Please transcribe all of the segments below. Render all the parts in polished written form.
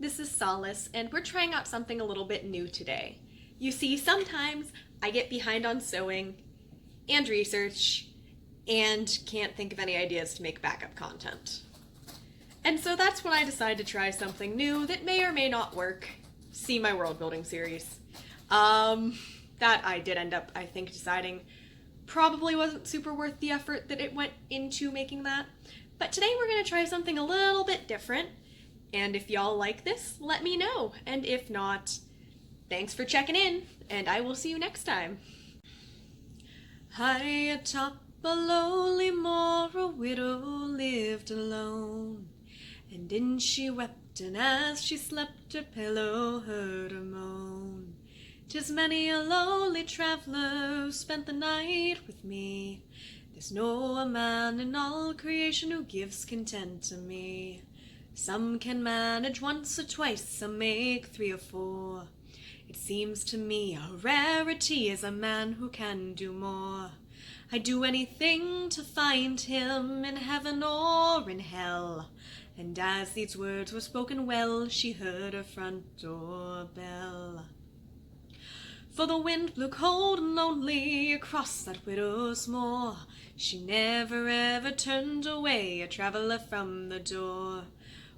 this is Solace, and we're trying out something a little bit new today. You see, sometimes I get behind on sewing and research and can't think of any ideas to make backup content. And so that's when I decided to try something new that may or may not work. See my world building series. That I did end up, I think, deciding probably wasn't super worth the effort that it went into making that. But today we're going to try something a little bit different. And if y'all like this, let me know. And if not, thanks for checking in, and I will see you next time. High atop a lowly moor, a widow lived alone. And in she wept, and as she slept, her pillow heard her moan. 'Tis many a lowly traveller who spent the night with me. There's no a man in all creation who gives content to me. Some can manage once or twice, some make 3 or 4. It seems to me a rarity is a man who can do more. I'd do anything to find him in heaven or in hell. And as these words were spoken well, she heard her front door bell. For the wind blew cold and lonely across that widow's moor. She never ever turned away a traveller from the door.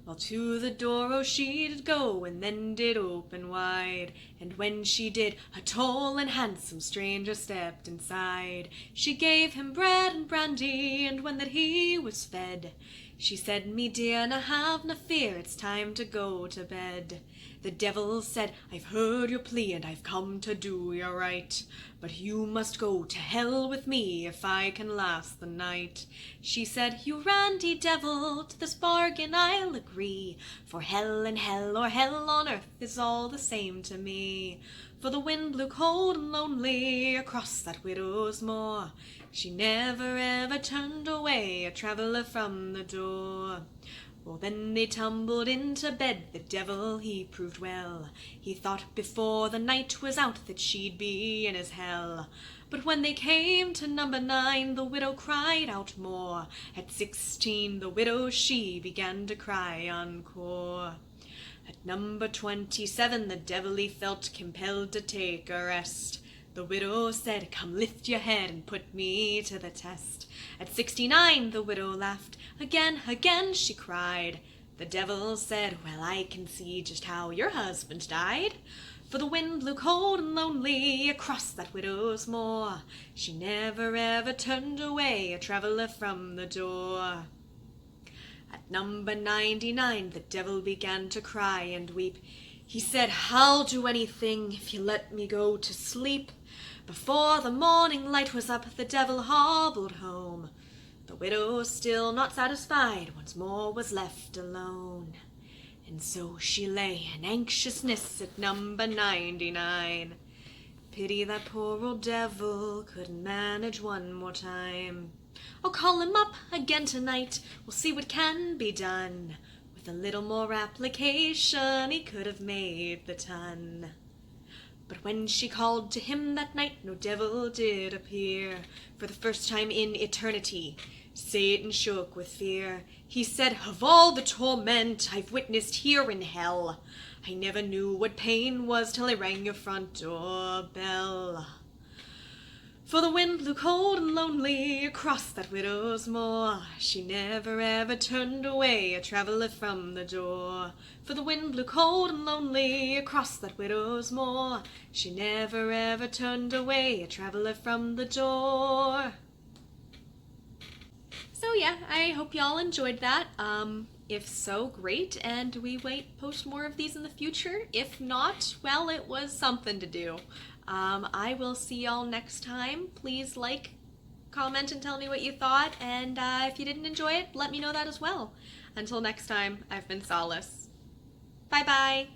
Well, to the door, oh, she did go, and then did open wide. And when she did, a tall and handsome stranger stepped inside. She gave him bread and brandy, and when that he was fed, she said, "Me dear, now have no fear, it's time to go to bed." The devil said, "I've heard your plea, and I've come to do you right. But you must go to hell with me if I can last the night." She said, "You randy devil, to this bargain I'll agree. For hell in hell or hell on earth is all the same to me." For the wind blew cold and lonely across that widow's moor. She never ever turned away a traveller from the door. Well, then they tumbled into bed, the devil he proved well. He thought before the night was out that she'd be in his hell. But when they came to number 9, the widow cried out more. At 16, the widow she began to cry encore. At number 27, the devil he felt compelled to take a rest. The widow said, "Come lift your head and put me to the test." At 69, the widow laughed. Again, again she cried. The devil said, "Well, I can see just how your husband died." For the wind blew cold and lonely across that widow's moor. She never ever turned away a traveller from the door. At number 99, the devil began to cry and weep. He said, "I'll do anything if you let me go to sleep." Before the morning light was up, the devil hobbled home. The widow, still not satisfied, once more was left alone. And so she lay in anxiousness at number 99. Pity that poor old devil couldn't manage one more time. I'll call him up again tonight, we'll see what can be done. With a little more application, he could have made the ton. But when she called to him that night, no devil did appear. For the first time in eternity, Satan shook with fear. He said, "Of all the torment I've witnessed here in hell, I never knew what pain was till I rang your front door bell." For the wind blew cold and lonely across that widow's moor. She never ever turned away a traveller from the door. For the wind blew cold and lonely across that widow's moor. She never ever turned away a traveller from the door. So yeah, I hope y'all enjoyed that. If so, great, and we might post more of these in the future. If not, well, it was something to do. I will see y'all next time. Please like, comment, and tell me what you thought, and if you didn't enjoy it, let me know that as well. Until next time, I've been Solace. Bye-bye!